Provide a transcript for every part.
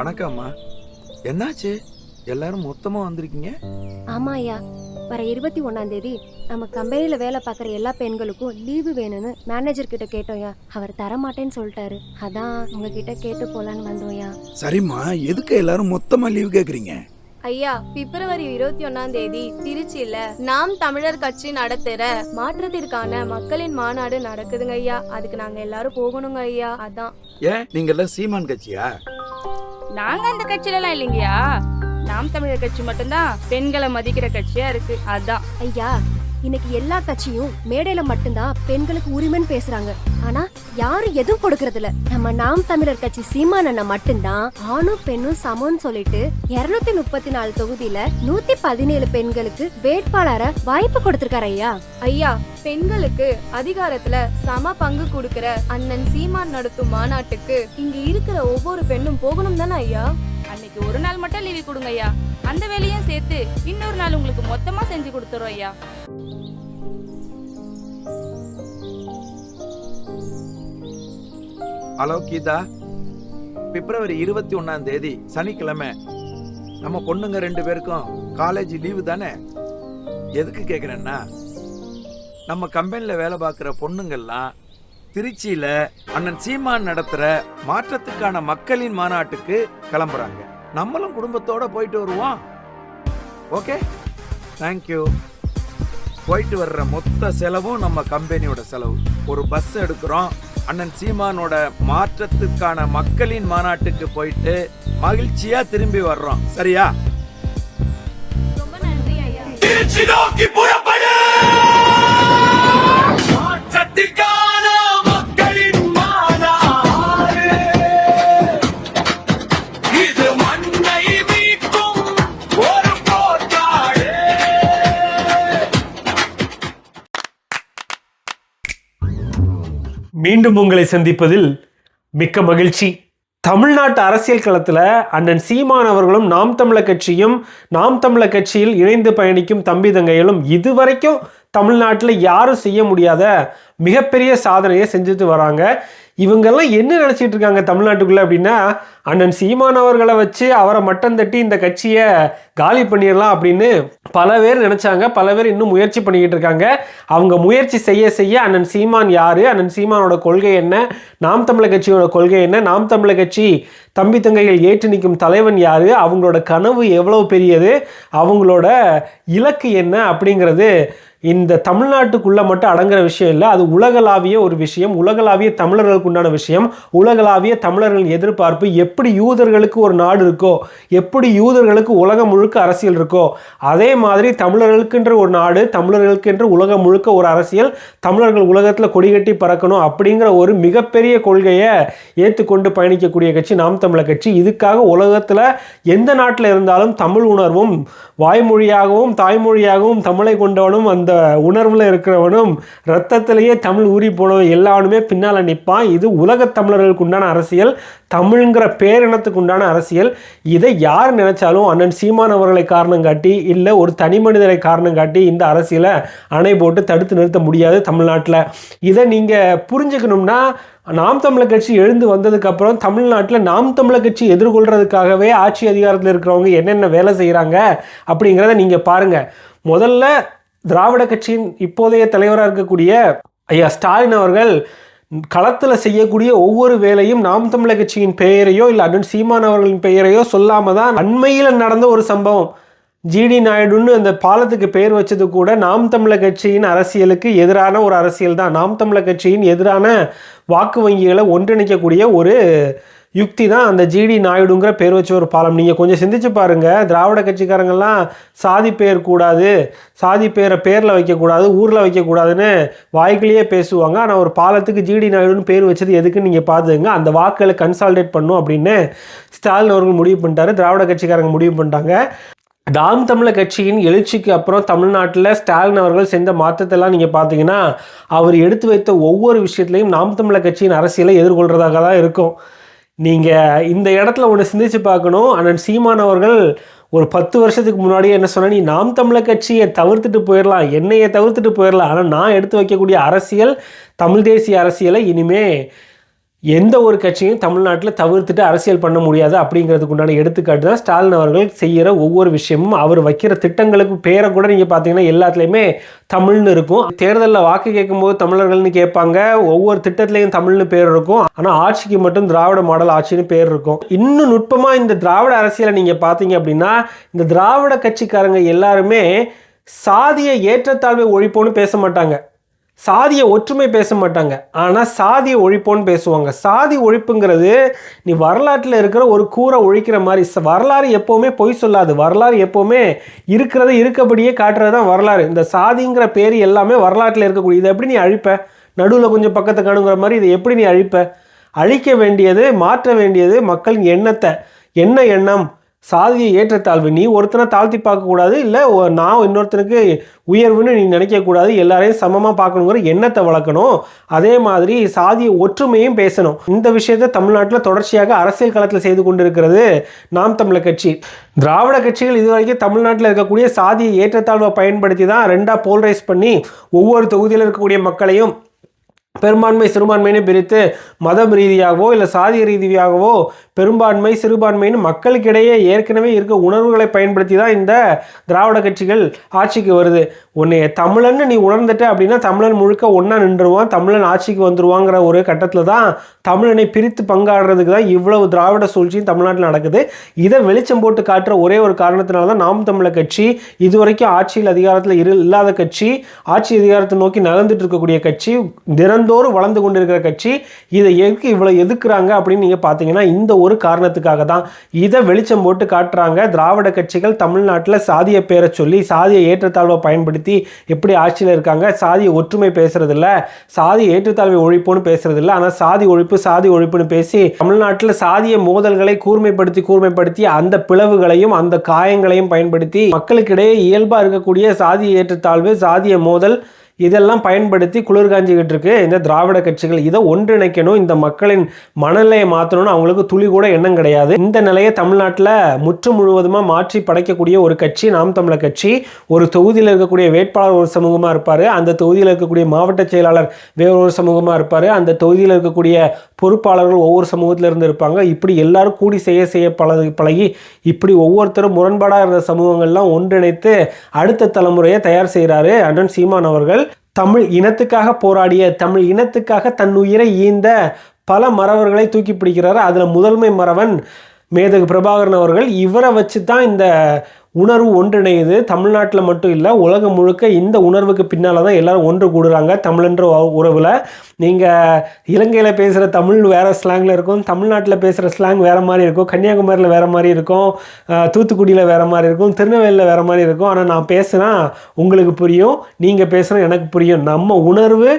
வணக்கம்மா. என்னாச்சு? எல்லாரும் மொத்தமா வந்திருக்கீங்க? ஆமா ஐயா, வர 21ஆம் தேதி நம்ம கம்பெனில வேலை பார்க்குற எல்லா பெண்களுக்கும் லீவு வேணும்னு மேனேஜர் கிட்ட கேட்டோம்யா. அவர் தரமாட்டேன்னு சொல்லிட்டாரு. அதான் உங்ககிட்ட கேட்டு போலான்னு வந்தோம்யா. சரிம்மா, எதுக்கு எல்லாரும் மொத்தமா லீவு கேக்குறீங்க? ஐயா, பிப்ரவரி 21ஆம் தேதி திருச்சியில நாம் தமிழர் கட்சி நடத்துற மாற்றத்திற்கான மக்களின் மாநாடு நடக்குதுங்க ஐயா. அதுக்கு நாங்க எல்லாரும் போகணுங்க ஐயா. அதான். ஏன் நீங்க எல்லாம் சீமான் கட்சியா? நாங்க அந்த கட்சியில எல்லாம் இல்லைங்கயா. நாம் தமிழர் கட்சி மட்டும்தான் பெண்களை மதிக்கிற கட்சியா இருக்கு. அதான் ஐயா, இன்னைக்கு எல்லா கட்சியும் மேடையில மட்டும்தான் பெண்களுக்கு உரிமைன்னு பேசுறாங்க. ஆனா யாரும் எதுவும் கொடுக்கறது இல்ல. நம்ம நாம் தமிழர் கட்சி சீமான் அண்ணா மட்டும்தான் ஆணும் பெண்ணும் சமம்னு சொல்லிட்டு 234 தொகுதியில 117 பெண்களுக்கு வேட்பாளரை வாய்ப்பு கொடுத்திருக்காரு ஐயா. ஐயா, பெண்களுக்கு அதிகாரத்துல சம பங்கு கொடுக்கிற அண்ணன் சீமான் நடத்தும் மாநாட்டுக்கு இங்க இருக்கிற ஒவ்வொரு பெண்ணும் போகணும் தானே ஐயா? அன்னைக்கு ஒரு நாள் மட்டும் லீவு கொடுங்க ஐயா. அந்த வேலையும் சேர்த்து இன்னொரு நாள் உங்களுக்கு மொத்தமா செஞ்சு கொடுத்துறோம் ஐயா. ஹலோ கீதா, பிப்ரவரி 21ஆம் தேதி சனிக்கிழமை நம்ம பொண்ணுங்க 2 பேருக்கும் காலேஜ் லீவு தானே? எதுக்கு கேக்குறேன்னா, நம்ம கம்பெனில வேலை பார்க்குற பொண்ணுங்கள்லாம் திருச்சியில அண்ணன் சீமான் நடத்துற மாற்றத்துக்கான மக்களின் மாநாட்டுக்கு கிளம்புறாங்க. நம்மளும் குடும்பத்தோட போயிட்டு வருவோம். Okay, thank you. போயிட்டு வர்ற மொத்த செலவும் நம்ம கம்பெனியோட செலவு. ஒரு பஸ் எடுக்கிறோம், அண்ணன் சீமானோட மாற்றத்துக்கான மக்களின் மாநாட்டுக்கு போயிட்டு மகிழ்ச்சியா திரும்பி வர்றோம். சரியா? ரொம்ப நன்றி ஐயா. திருச்சி நோக்கி புறப்படு. மாற்றத்திற்கான மக்களின் மாநாடு. இது மண்ணை மீட்கும் ஒரு போராடு. மீண்டும் உங்களை சந்திப்பதில் மிக்க மகிழ்ச்சி. தமிழ்நாட்டு அரசியல் களத்தில் அண்ணன் சீமான் அவர்களும் நாம் தமிழர் கட்சியும் நாம் தமிழர் கட்சியில் இணைந்து பயணிக்கும் தம்பி தங்கைகளும் இதுவரைக்கும் தமிழ்நாட்டில் யாரும் செய்ய முடியாத மிகப்பெரிய சாதனையை செஞ்சுட்டு வராங்க. இவங்கெல்லாம் என்ன நினச்சிட்டு இருக்காங்க தமிழ்நாட்டுக்குள்ளே அப்படின்னா, அண்ணன் சீமான் அவர்களை வச்சு அவரை மட்டம் தட்டி இந்த கட்சியை காலி பண்ணிடலாம் அப்படின்னு பல பேர் நினச்சாங்க. பல பேர் இன்னும் முயற்சி பண்ணிக்கிட்டு இருக்காங்க. அவங்க முயற்சி செய்ய செய்ய அண்ணன் சீமான் யார், அண்ணன் சீமானோட கொள்கை என்ன, நாம் தமிழர் கட்சியோட கொள்கை என்ன, நாம் தமிழர் கட்சி தம்பி தங்கைகள் ஏற்று நிற்கும் தலைவன் யார், அவங்களோட கனவு எவ்வளவு பெரியது, அவங்களோட இலக்கு என்ன அப்படிங்கிறது இந்த தமிழ்நாட்டுக்குள்ளே மட்டும் அடங்குற விஷயம் இல்லை. அது உலகளாவிய ஒரு விஷயம், உலகளாவிய தமிழர்களுக்கு உண்டான விஷயம், உலகளாவிய தமிழர்களின் எதிர்பார்ப்பு. எப்படி யூதர்களுக்கு ஒரு நாடு இருக்கோ, எப்படி யூதர்களுக்கு உலகம் முழுக்க அரசியல் இருக்கோ, அதே மாதிரி தமிழர்களுக்கென்று ஒரு நாடு, தமிழர்களுக்கென்று உலகம் முழுக்க ஒரு அரசியல், தமிழர்கள் உலகத்தில் கொடிகட்டி பறக்கணும் அப்படிங்கிற ஒரு மிகப்பெரிய கொள்கையை ஏற்றுக்கொண்டு பயணிக்கக்கூடிய கட்சி நாம் தமிழர் கட்சி. இதுக்காக உலகத்தில் எந்த நாட்டில் இருந்தாலும் தமிழ் உணர்வும் வாய்மொழியாகவும் தாய்மொழியாகவும் தமிழை கொண்டவனும் அந்த உணர்வில் இருக்கிறவனும் ரத்தத்திலேயே தமிழ் ஊறி போனவன் எல்லாருமே பின்னால் நிற்பான். இது உலகத் தமிழர்களுக்கு உண்டான அரசியல், தமிழ்ங்கிற பேரினத்துக்கு உண்டான அரசியல். இதை யார் நினைச்சாலும் அண்ணன் சீமான் அவர்களை காரணம் காட்டி இல்லை ஒரு தனி மனிதரை காரணம் காட்டி இந்த அரசியலை அணை போட்டு தடுத்து நிறுத்த முடியாது தமிழ்நாட்டில். இதை நீங்கள் புரிஞ்சுக்கணும்னா, நாம் தமிழர் கட்சி எழுந்து வந்ததுக்கப்புறம் தமிழ்நாட்டில் நாம் தமிழர் கட்சி எதிர்கொள்கிறதுக்காகவே ஆட்சி அதிகாரத்தில் இருக்கிறவங்க என்னென்ன வேலை செய்கிறாங்க அப்படிங்கிறத நீங்கள் பாருங்கள். முதல்ல திராவிட கட்சியின் இப்போதைய தலைவராக இருக்கக்கூடிய ஐயா ஸ்டாலின் அவர்கள் களத்தில் செய்யக்கூடிய ஒவ்வொரு வேலையும் நாம் தமிழர் கட்சியின் பெயரையோ இல்லை அண்ணன் சீமான் அவர்களின் பெயரையோ சொல்லாமல் தான். அண்மையில் நடந்த ஒரு சம்பவம், ஜிடி நாயுடுன்னு அந்த பாலத்துக்கு பெயர் வச்சது கூட நாம் தமிழர் கட்சியின் அரசியலுக்கு எதிரான ஒரு அரசியல் தான். நாம் தமிழர் கட்சியின் எதிரான வாக்கு வங்கிகளை ஒன்றிணைக்கக்கூடிய ஒரு யுக்தி தான் அந்த ஜிடி நாயுடுங்கிற பேர் வச்ச ஒரு பாலம். நீங்கள் கொஞ்சம் சிந்திச்சு பாருங்கள். திராவிட கட்சிக்காரங்கள்லாம் சாதி பெயர் கூடாது, சாதி பெயரை பேரில் வைக்கக்கூடாது, ஊரில் வைக்கக்கூடாதுன்னு வாய்க்கிலேயே பேசுவாங்க. ஆனால் ஒரு பாலத்துக்கு ஜிடி நாயுடுன்னு பேர் வச்சது எதுக்குன்னு நீங்கள் பார்த்துங்க. அந்த வாக்குகளை கன்சால்டேட் பண்ணும் அப்படின்னு ஸ்டாலின் அவர்கள் முடிவு பண்ணிட்டாரு, திராவிட கட்சிக்காரங்க முடிவு பண்ணிட்டாங்க. நாம் தமிழர் கட்சியின் எழுச்சிக்கு அப்புறம் தமிழ்நாட்டில் ஸ்டாலின் அவர்கள் செஞ்ச மாற்றத்தெல்லாம் நீங்கள் பார்த்தீங்கன்னா, அவர் எடுத்து வைத்த ஒவ்வொரு விஷயத்துலையும் நாம் தமிழர் கட்சியின் அரசியலை எதிர்கொள்கிறதாக தான் இருக்கும். நீங்கள் இந்த இடத்துல ஒன்று சிந்திச்சு பார்க்கணும். அண்ணன் சீமான் அவர்கள் ஒரு 10 வருஷத்துக்கு முன்னாடியே என்ன சொன்னால், நீ நாம் தமிழர் கட்சியை தவிர்த்துட்டு போயிடலாம், என்னையை தவிர்த்துட்டு போயிடலாம், ஆனால் நான் எடுத்து வைக்கக்கூடிய அரசியல் தமிழ் தேசிய அரசியலை இனிமே எந்த ஒரு கட்சியும் தமிழ்நாட்டில் தவிர்த்துட்டு அரசியல் பண்ண முடியாது அப்படிங்கிறதுக்கு உண்டான எடுத்துக்காட்டு தான் ஸ்டாலின் அவர்கள் செய்கிற ஒவ்வொரு விஷயமும். அவர் வைக்கிற திட்டங்களுக்கு பேரை கூட நீங்கள் பார்த்தீங்கன்னா எல்லாத்துலேயுமே தமிழ்னு இருக்கும். தேர்தலில் வாக்கு கேட்கும்போது தமிழர்கள்னு கேட்பாங்க, ஒவ்வொரு திட்டத்துலேயும் தமிழ்னு பேர் இருக்கும். ஆனால் ஆட்சிக்கு மட்டும் திராவிட மாடல் ஆட்சின்னு பேர் இருக்கும். இன்னும் நுட்பமாக இந்த திராவிட அரசியலை நீங்கள் பார்த்தீங்க அப்படின்னா இந்த திராவிட கட்சிக்காரங்க எல்லாருமே சாதிய ஏற்றத்தாழ்வை ஒழிப்போன்னு பேச மாட்டாங்க, சாதிய ஒற்றுமை பேச மாட்டாங்க, ஆனால் சாதிய ஒழிப்போன்னு பேசுவாங்க. சாதி ஒழிப்புங்கிறது நீ வரலாற்றில் இருக்கிற ஒரு கூரை ஒழிக்கிற மாதிரி. வரலாறு எப்போவுமே பொய் சொல்லாது, வரலாறு எப்போவுமே இருக்கிறத இருக்கபடியே காட்டுறது தான் வரலாறு. இந்த சாதிங்கிற பேர் எல்லாமே வரலாற்றில் இருக்கக்கூடிய, இதை எப்படி நீ அழிப்ப? நடுவில் கொஞ்சம் பக்கத்தை காணுங்கிற மாதிரி இதை எப்படி நீ அழிப்ப? அழிக்க வேண்டியது, மாற்ற வேண்டியது மக்களின் எண்ணத்தை. என்ன எண்ணம்? சாதியை ஏற்றத்தாழ்வு. நீ ஒருத்தனை தாழ்த்தி பார்க்கக்கூடாது, இல்லை நான் இன்னொருத்தனுக்கு உயர்வுன்னு நீ நினைக்கக்கூடாது, எல்லாரையும் சமமாக பார்க்கணுங்கிற எண்ணத்தை வளர்க்கணும். அதே மாதிரி சாதிய ஒற்றுமையும் பேசணும். இந்த விஷயத்தை தமிழ்நாட்டில் தொடர்ச்சியாக அரசியல் களத்தில் செய்து கொண்டிருக்கிறது நாம் தமிழர் கட்சி. திராவிட கட்சிகள் இதுவரைக்கும் தமிழ்நாட்டில் இருக்கக்கூடிய சாதிய ஏற்றத்தாழ்வை பயன்படுத்தி தான் ரெண்டாக போல்ரைஸ் பண்ணி ஒவ்வொரு தொகுதியில் இருக்கக்கூடிய மக்களையும் பெரும்பான்மை சிறுபான்மைன்னு பிரித்து மதம் ரீதியாகவோ இல்லை சாதிய ரீதியாகவோ பெரும்பான்மை சிறுபான்மைன்னு மக்களுக்கிடையே ஏற்கனவே இருக்க உணர்வுகளை பயன்படுத்தி தான் இந்த திராவிட கட்சிகள் ஆட்சிக்கு வருது. உன்னை தமிழன்னு நீ உணர்ந்துட்ட அப்படின்னா தமிழன் முழுக்க ஒன்றா நின்றுவான், தமிழன் ஆட்சிக்கு வந்துருவாங்கிற ஒரு கட்டத்தில் தான் தமிழனை பிரித்து பங்காடுறதுக்கு தான் இவ்வளவு திராவிட சூழ்ச்சியும் தமிழ்நாட்டில் நடக்குது. இதை வெளிச்சம் போட்டு காட்டுற ஒரே ஒரு காரணத்தினால தான் நாம் தமிழர் கட்சி இதுவரைக்கும் ஆட்சியில் அதிகாரத்தில் இல்லாத கட்சி, ஆட்சி அதிகாரத்தை நோக்கி நகர்ந்துட்டு இருக்கக்கூடிய கட்சி, தினந்தோறும் வளர்ந்து கொண்டிருக்கிற கட்சி. இதை இவ்வளோ எதுக்குறாங்க அப்படின்னு நீங்கள் பார்த்தீங்கன்னா இந்த ஒரு காரணத்துக்காக தான். இதை வெளிச்சம் போட்டு காட்டுறாங்க. திராவிட கட்சிகள் தமிழ்நாட்டில் சாதிய பேரை சொல்லி சாதிய ஏற்றத்தாழ்வை பயன்படுத்தி எப்படி ஆட்சியில் இருக்காங்க. சாதிய ஒற்றுமை பேசுறதில்ல, சாதிய ஏற்றத்தாழ்வை ஒழிப்புன்னு பேசுறதில்ல, ஆனால் சாதி ஒழிப்புன்னு பேசி தமிழ்நாட்டில் சாதிய மோதல்களை கூர்மைப்படுத்தி அந்த பிளவுகளையும் அந்த காயங்களையும் பயன்படுத்தி மக்களுக்கிடையே இயல்பாக இருக்கக்கூடிய சாதிய ஏற்றத்தாழ்வு, சாதிய மோதல் இதெல்லாம் பயன்படுத்தி குளிர் காஞ்சிக்கிட்டு இருக்கு இந்த திராவிட கட்சிகள். இதை ஒன்றிணைக்கணும், இந்த மக்களின் மனநிலையை மாற்றணும்னு அவங்களுக்கு துளி கூட எண்ணம் கிடையாது. இந்த நிலையை தமிழ்நாட்டில் முற்று முழுவதுமாக மாற்றி படைக்கக்கூடிய ஒரு கட்சி நாம் தமிழர் கட்சி. ஒரு தொகுதியில் இருக்கக்கூடிய வேட்பாளர் ஒரு சமூகமாக இருப்பார், அந்த தொகுதியில் இருக்கக்கூடிய மாவட்ட செயலாளர் வேறொரு சமூகமாக இருப்பார், அந்த தொகுதியில் இருக்கக்கூடிய பொறுப்பாளர்கள் ஒவ்வொரு சமூகத்தில் இருந்து இருப்பாங்க. இப்படி எல்லாரும் கூடி செய்ய பழகி இப்படி ஒவ்வொருத்தரும் முரண்பாடாக இருந்த சமூகங்கள்லாம் ஒன்றிணைத்து அடுத்த தலைமுறையை தயார் செய்கிறாரு அண்ணன் சீமான் அவர்கள். தமிழ் இனத்துக்காக போராடிய, தமிழ் இனத்துக்காக தன் உயிரை ஈந்த பல மறவர்களை தூக்கி பிடிக்கிறாரு. அதில் முதன்மை மறவன் மேதகு பிரபாகரன் அவர்கள். இவரை வச்சு தான் இந்த உணர்வு ஒன்றிணையுது. தமிழ்நாட்டில் மட்டும் இல்லை, உலகம் முழுக்க இந்த உணர்வுக்கு பின்னால் தான் எல்லாரும் ஒன்று கூடுறாங்க தமிழ்ன்ற உறவில். நீங்கள் இலங்கையில் பேசுகிற தமிழ் வேறு ஸ்லாங்கில் இருக்கும், தமிழ்நாட்டில் பேசுகிற ஸ்லாங் வேறு மாதிரி இருக்கும், கன்னியாகுமரியில் வேறு மாதிரி இருக்கும், தூத்துக்குடியில் வேறு மாதிரி இருக்கும், திருநெல்வேலியில் வேறு மாதிரி இருக்கும். ஆனால் நான் பேசுனா உங்களுக்கு புரியும், நீங்கள் பேசுனா எனக்கு புரியும். நம்ம உணர்வு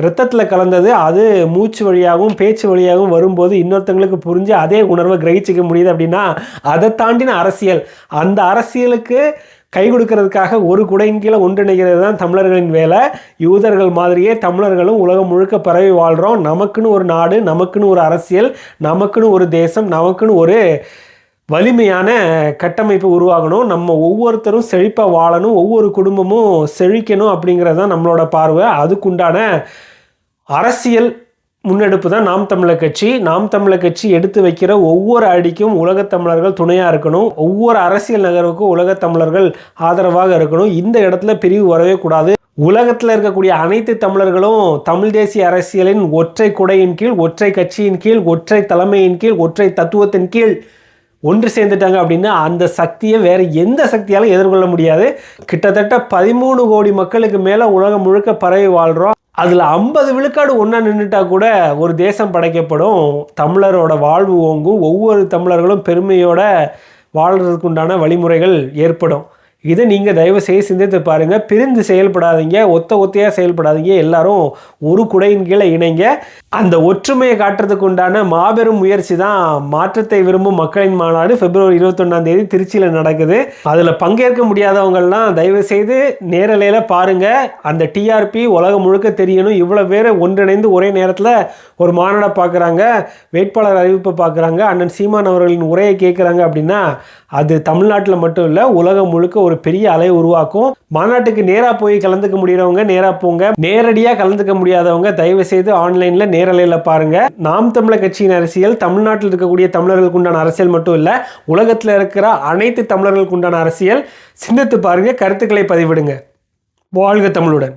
ரத்தத்தில் கலந்தது, அது மூச்சு வழியாகவும் பேச்சு வழியாகவும் வரும்போது இன்னொருத்தங்களுக்கு புரிஞ்சு அதே உணர்வை கிரகிச்சிக்க முடியுது. அப்படின்னா அதை தாண்டின அரசியல், அந்த அரசியலுக்கு கை கொடுக்கறதுக்காக ஒரு குடையின் கீழே ஒன்றிணைகிறது தான் தமிழர்களின் வேலை. யூதர்கள் மாதிரியே தமிழர்களும் உலகம் முழுக்க பரவி வாழ்கிறோம். நமக்குன்னு ஒரு நாடு, நமக்குன்னு ஒரு அரசியல், நமக்குன்னு ஒரு தேசம், நமக்குன்னு ஒரு வலிமையான கட்டமைப்பு உருவாகணும். நம்ம ஒவ்வொருத்தரும் செழிப்பாக வாழணும், ஒவ்வொரு குடும்பமும் செழிக்கணும் அப்படிங்கிறது தான் நம்மளோட பார்வை. அதுக்குண்டான அரசியல் முன்னெடுப்பு தான் நாம் தமிழர் கட்சி. நாம் தமிழர் கட்சி எடுத்து வைக்கிற ஒவ்வொரு அடிக்கும் உலகத் தமிழர்கள் துணையாக இருக்கணும். ஒவ்வொரு அரசியல் நகர்வுக்கும் உலகத் தமிழர்கள் ஆதரவாக இருக்கணும். இந்த இடத்துல பிரிவு வரவே கூடாது. உலகத்தில் இருக்கக்கூடிய அனைத்து தமிழர்களும் தமிழ் தேசிய அரசியலின் ஒற்றை குடையின் கீழ், ஒற்றை கட்சியின் கீழ், ஒற்றை தலைமையின் கீழ், ஒற்றை தத்துவத்தின் கீழ் ஒன்று சேர்ந்துட்டாங்க அப்படின்னா அந்த சக்தியை வேறு எந்த சக்தியாலும் எதிர்கொள்ள முடியாது. கிட்டத்தட்ட 13 கோடி மக்களுக்கு மேலே உலகம் முழுக்க பரவி வாழ்கிறோம். அதில் 50 விழுக்காடு ஒன்றா நின்றுட்டா கூட ஒரு தேசம் படைக்கப்படும். தமிழரோட வாழ்வு ஓங்கும், ஒவ்வொரு தமிழர்களும் பெருமையோட வாழ்கிறதுக்கு உண்டான வழிமுறைகள் ஏற்படும். இதை நீங்கள் தயவு செய்து சிந்தித்து பாருங்கள். பிரிந்து செயல்படாதீங்க, ஒத்தையாக செயல்படாதீங்க. எல்லாரும் ஒரு குடையின் கீழே இணைங்க. அந்த ஒற்றுமையை காட்டுறதுக்கு உண்டான மாபெரும் முயற்சி தான் மாற்றத்தை விரும்பும் மக்களின் மாநாடு. பிப்ரவரி 21 திருச்சியில் நடக்குது. அதில் பங்கேற்க முடியாதவங்கள்லாம் தயவு செய்து நேரலையில் பாருங்கள். அந்த டிஆர்பி உலகம் முழுக்க தெரியணும். இவ்வளோ பேர் ஒன்றிணைந்து ஒரே நேரத்தில் ஒரு மாநாடை பார்க்குறாங்க, வேட்பாளர் அறிவிப்பை பார்க்குறாங்க, அண்ணன் சீமான் அவர்களின் உரையை கேட்குறாங்க அப்படின்னா அது தமிழ்நாட்டில் மட்டும் இல்லை, உலகம் முழுக்க ஒரு பெரிய அலை உருவாக்கும். மாநாட்டுக்கு நேராக போய் கலந்துக்க முடியறவங்க நேராக போங்க. நேரடியாக கலந்துக்க முடியாதவங்க தயவு செய்து ஆன்லைனில் நேரலையில் பாருங்க. நாம் தமிழர் கட்சியின் அரசியல் தமிழ்நாட்டில் இருக்கக்கூடிய தமிழர்களுக்கு உண்டான அரசியல் மட்டும் இல்லை, உலகத்தில் இருக்கிற அனைத்து தமிழர்களுக்கு உண்டான அரசியல். சிந்தித்து பாருங்க, கருத்துக்களை பதிவிடுங்க. வாழ்க தமிழுடன்.